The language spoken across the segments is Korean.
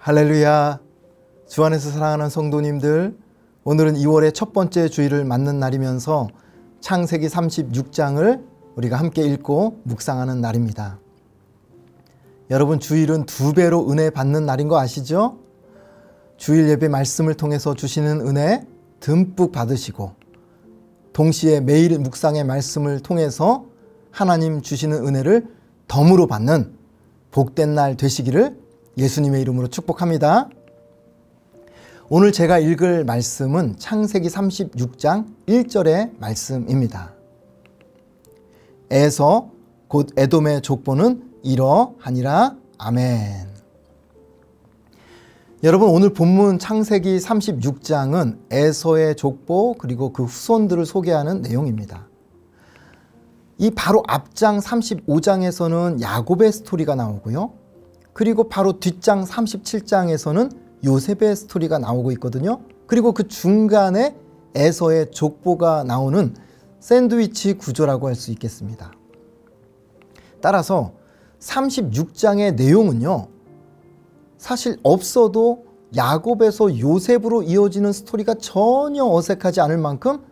할렐루야. 주 안에서 사랑하는 성도님들, 오늘은 2월의 첫 번째 주일을 맞는 날이면서 창세기 36장을 우리가 함께 읽고 묵상하는 날입니다. 여러분, 주일은 2배로 은혜 받는 날인 거 아시죠? 주일 예배 말씀을 통해서 주시는 은혜 듬뿍 받으시고, 동시에 매일 묵상의 말씀을 통해서 하나님 주시는 은혜를 덤으로 받는 복된 날 되시기를 예수님의 이름으로 축복합니다. 오늘 제가 읽을 말씀은 창세기 36장 1절의 말씀입니다. 에서 곧 에돔의 족보는 이러하니라. 아멘. 여러분, 오늘 본문 창세기 36장은 에서의 족보 그리고 그 후손들을 소개하는 내용입니다. 이 바로 앞장 35장에서는 야곱의 스토리가 나오고요. 그리고 바로 뒷장 37장에서는 요셉의 스토리가 나오고 있거든요. 그리고 그 중간에 에서의 족보가 나오는 샌드위치 구조라고 할 수 있겠습니다. 따라서 36장의 내용은요, 사실 없어도 야곱에서 요셉으로 이어지는 스토리가 전혀 어색하지 않을 만큼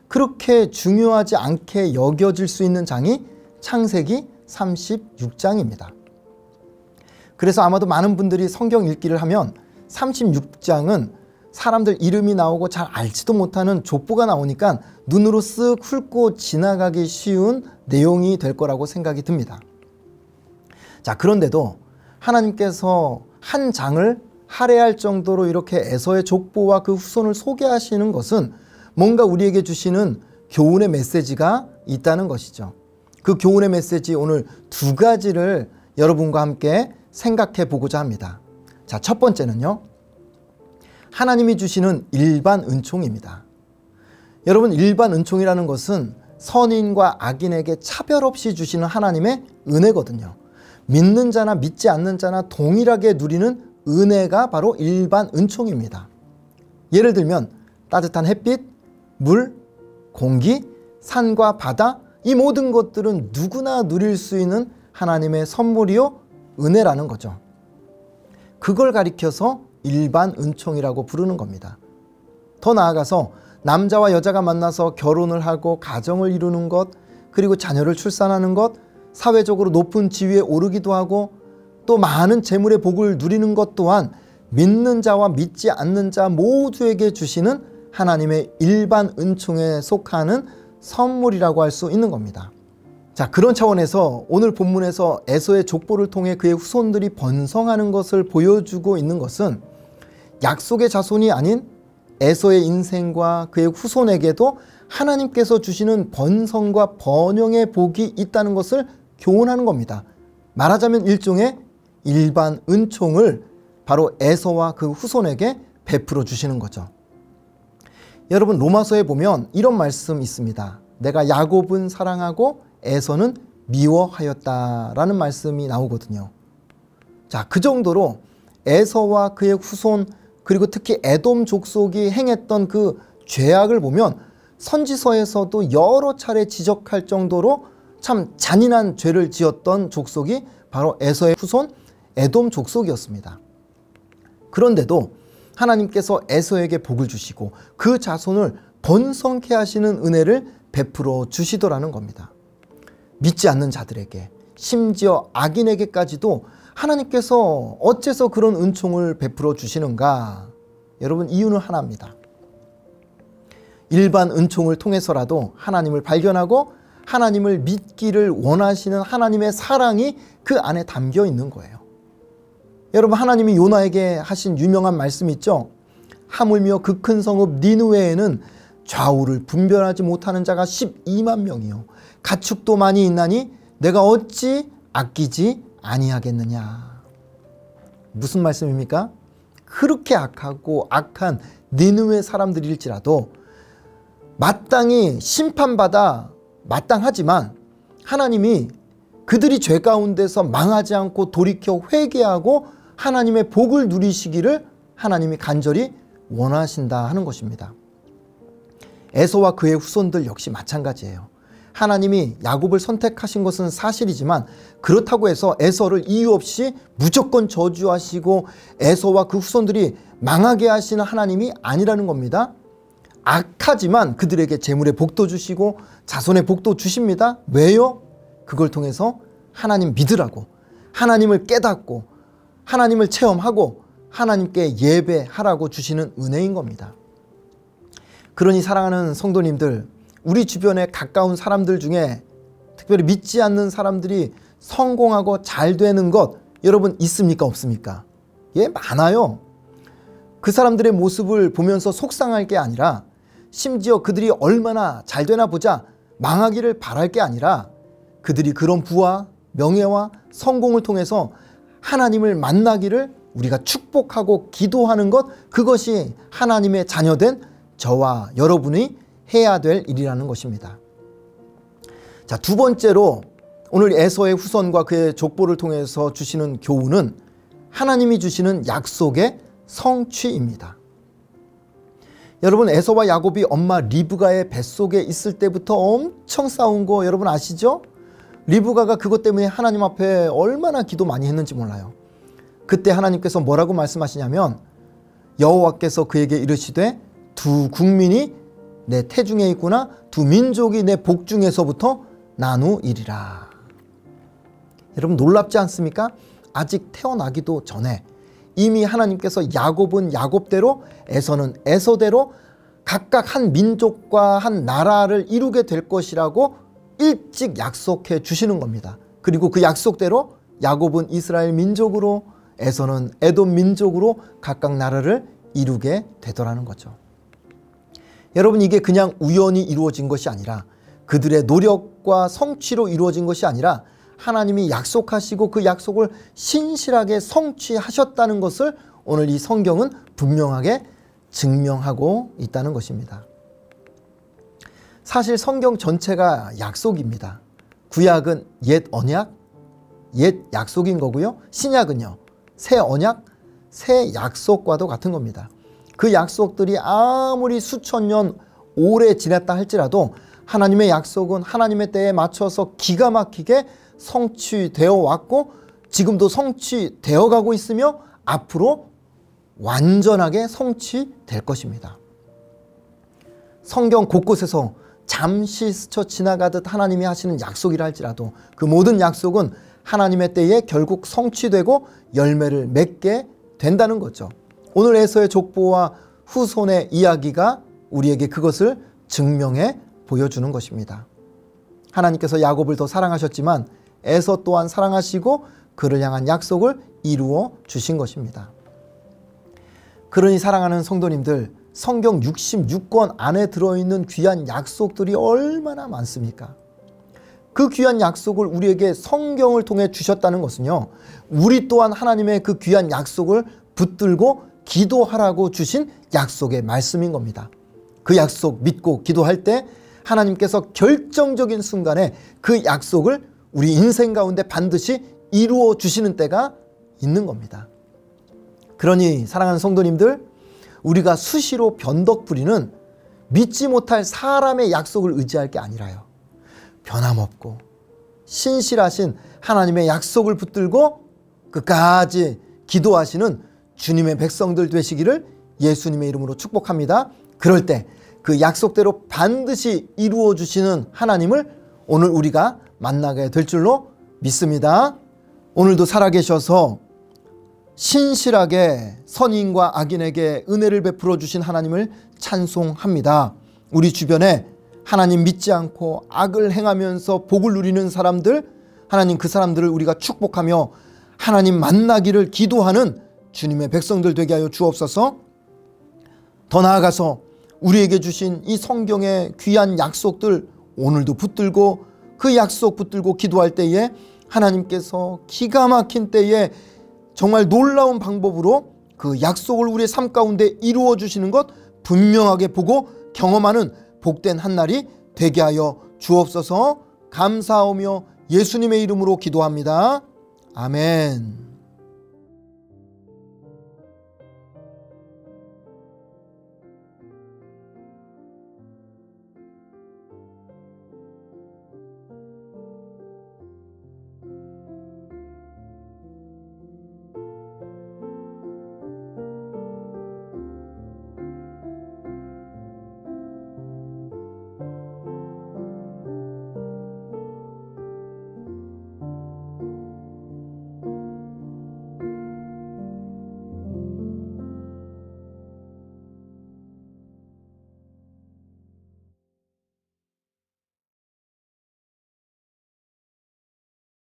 그렇게 중요하지 않게 여겨질 수 있는 장이 창세기 36장입니다. 그래서 아마도 많은 분들이 성경 읽기를 하면 36장은 사람들 이름이 나오고 잘 알지도 못하는 족보가 나오니까 눈으로 쓱 훑고 지나가기 쉬운 내용이 될 거라고 생각이 듭니다. 자, 그런데도 하나님께서 한 장을 할애할 정도로 이렇게 에서의 족보와 그 후손을 소개하시는 것은 뭔가 우리에게 주시는 교훈의 메시지가 있다는 것이죠. 그 교훈의 메시지, 오늘 2가지를 여러분과 함께 생각해 보고자 합니다. 자, 첫 번째는요, 하나님이 주시는 일반 은총입니다. 여러분, 일반 은총이라는 것은 선인과 악인에게 차별 없이 주시는 하나님의 은혜거든요. 믿는 자나 믿지 않는 자나 동일하게 누리는 은혜가 바로 일반 은총입니다. 예를 들면 따뜻한 햇빛, 물, 공기, 산과 바다, 이 모든 것들은 누구나 누릴 수 있는 하나님의 선물이요 은혜라는 거죠. 그걸 가리켜서 일반 은총이라고 부르는 겁니다. 더 나아가서 남자와 여자가 만나서 결혼을 하고 가정을 이루는 것, 그리고 자녀를 출산하는 것, 사회적으로 높은 지위에 오르기도 하고 또 많은 재물의 복을 누리는 것 또한 믿는 자와 믿지 않는 자 모두에게 주시는 하나님의 일반 은총에 속하는 선물이라고 할 수 있는 겁니다. 자, 그런 차원에서 오늘 본문에서 에서의 족보를 통해 그의 후손들이 번성하는 것을 보여주고 있는 것은 약속의 자손이 아닌 에서의 인생과 그의 후손에게도 하나님께서 주시는 번성과 번영의 복이 있다는 것을 교훈하는 겁니다. 말하자면 일종의 일반 은총을 바로 에서와 그 후손에게 베풀어 주시는 거죠. 여러분, 로마서에 보면 이런 말씀 있습니다. 내가 야곱은 사랑하고 에서는 미워하였다라는 말씀이 나오거든요. 자, 그 정도로 에서와 그의 후손, 그리고 특히 에돔 족속이 행했던 그 죄악을 보면 선지서에서도 여러 차례 지적할 정도로 참 잔인한 죄를 지었던 족속이 바로 에서의 후손 에돔 족속이었습니다. 그런데도 하나님께서 에서에게 복을 주시고 그 자손을 번성케 하시는 은혜를 베풀어 주시더라는 겁니다. 믿지 않는 자들에게, 심지어 악인에게까지도 하나님께서 어째서 그런 은총을 베풀어 주시는가? 여러분, 이유는 하나입니다. 일반 은총을 통해서라도 하나님을 발견하고 하나님을 믿기를 원하시는 하나님의 사랑이 그 안에 담겨 있는 거예요. 여러분, 하나님이 요나에게 하신 유명한 말씀 있죠? 하물며 그 큰 성읍 니느웨에는 좌우를 분별하지 못하는 자가 12만 명이요 가축도 많이 있나니 내가 어찌 아끼지 아니하겠느냐. 무슨 말씀입니까? 그렇게 악하고 악한 니느웨 사람들일지라도 마땅히 심판받아 마땅하지만 하나님이 그들이 죄 가운데서 망하지 않고 돌이켜 회개하고 하나님의 복을 누리시기를 하나님이 간절히 원하신다 하는 것입니다. 에서와 그의 후손들 역시 마찬가지예요. 하나님이 야곱을 선택하신 것은 사실이지만 그렇다고 해서 에서를 이유 없이 무조건 저주하시고 에서와 그 후손들이 망하게 하시는 하나님이 아니라는 겁니다. 악하지만 그들에게 재물의 복도 주시고 자손의 복도 주십니다. 왜요? 그걸 통해서 하나님 믿으라고, 하나님을 깨닫고 하나님을 체험하고 하나님께 예배하라고 주시는 은혜인 겁니다. 그러니 사랑하는 성도님들, 우리 주변에 가까운 사람들 중에 특별히 믿지 않는 사람들이 성공하고 잘 되는 것 여러분 있습니까? 없습니까? 예, 많아요. 그 사람들의 모습을 보면서 속상할 게 아니라 심지어 그들이 얼마나 잘 되나 보자 망하기를 바랄 게 아니라 그들이 그런 부와 명예와 성공을 통해서 하나님을 만나기를 우리가 축복하고 기도하는 것, 그것이 하나님의 자녀된 저와 여러분이 해야 될 일이라는 것입니다. 자, 두 번째로 오늘 에서의 후손과 그의 족보를 통해서 주시는 교훈은 하나님이 주시는 약속의 성취입니다. 여러분, 에서와 야곱이 엄마 리브가의 뱃속에 있을 때부터 엄청 싸운 거 여러분 아시죠? 리브가가 그것 때문에 하나님 앞에 얼마나 기도 많이 했는지 몰라요. 그때 하나님께서 뭐라고 말씀하시냐면 여호와께서 그에게 이르시되 두 국민이 내 태중에 있구나, 두 민족이 내 복중에서부터 나누이리라. 여러분 놀랍지 않습니까? 아직 태어나기도 전에 이미 하나님께서 야곱은 야곱대로 에서는 에서대로 각각 한 민족과 한 나라를 이루게 될 것이라고 일찍 약속해 주시는 겁니다. 그리고 그 약속대로 야곱은 이스라엘 민족으로 에서는 에돔 민족으로 각각 나라를 이루게 되더라는 거죠. 여러분, 이게 그냥 우연히 이루어진 것이 아니라 그들의 노력과 성취로 이루어진 것이 아니라 하나님이 약속하시고 그 약속을 신실하게 성취하셨다는 것을 오늘 이 성경은 분명하게 증명하고 있다는 것입니다. 사실 성경 전체가 약속입니다. 구약은 옛 언약, 옛 약속인 거고요. 신약은요, 새 언약, 새 약속과도 같은 겁니다. 그 약속들이 아무리 수천 년 오래 지났다 할지라도 하나님의 약속은 하나님의 때에 맞춰서 기가 막히게 성취되어 왔고 지금도 성취되어 가고 있으며 앞으로 완전하게 성취될 것입니다. 성경 곳곳에서 잠시 스쳐 지나가듯 하나님이 하시는 약속이라 할지라도 그 모든 약속은 하나님의 때에 결국 성취되고 열매를 맺게 된다는 거죠. 오늘 에서의 족보와 후손의 이야기가 우리에게 그것을 증명해 보여주는 것입니다. 하나님께서 야곱을 더 사랑하셨지만 에서 또한 사랑하시고 그를 향한 약속을 이루어 주신 것입니다. 그러니 사랑하는 성도님들, 성경 66권 안에 들어있는 귀한 약속들이 얼마나 많습니까? 그 귀한 약속을 우리에게 성경을 통해 주셨다는 것은요, 우리 또한 하나님의 그 귀한 약속을 붙들고 기도하라고 주신 약속의 말씀인 겁니다. 그 약속 믿고 기도할 때 하나님께서 결정적인 순간에 그 약속을 우리 인생 가운데 반드시 이루어 주시는 때가 있는 겁니다. 그러니 사랑하는 성도님들, 우리가 수시로 변덕 부리는 믿지 못할 사람의 약속을 의지할 게 아니라요, 변함없고 신실하신 하나님의 약속을 붙들고 끝까지 기도하시는 주님의 백성들 되시기를 예수님의 이름으로 축복합니다. 그럴 때 그 약속대로 반드시 이루어 주시는 하나님을 오늘 우리가 만나게 될 줄로 믿습니다. 오늘도 살아계셔서 신실하게 선인과 악인에게 은혜를 베풀어 주신 하나님을 찬송합니다. 우리 주변에 하나님 믿지 않고 악을 행하면서 복을 누리는 사람들, 하나님 그 사람들을 우리가 축복하며 하나님 만나기를 기도하는 주님의 백성들 되게 하여 주옵소서. 더 나아가서 우리에게 주신 이 성경의 귀한 약속들 오늘도 붙들고 그 약속 붙들고 기도할 때에 하나님께서 기가 막힌 때에 정말 놀라운 방법으로 그 약속을 우리의 삶 가운데 이루어 주시는 것 분명하게 보고 경험하는 복된 한 날이 되게 하여 주옵소서. 감사하며 예수님의 이름으로 기도합니다. 아멘.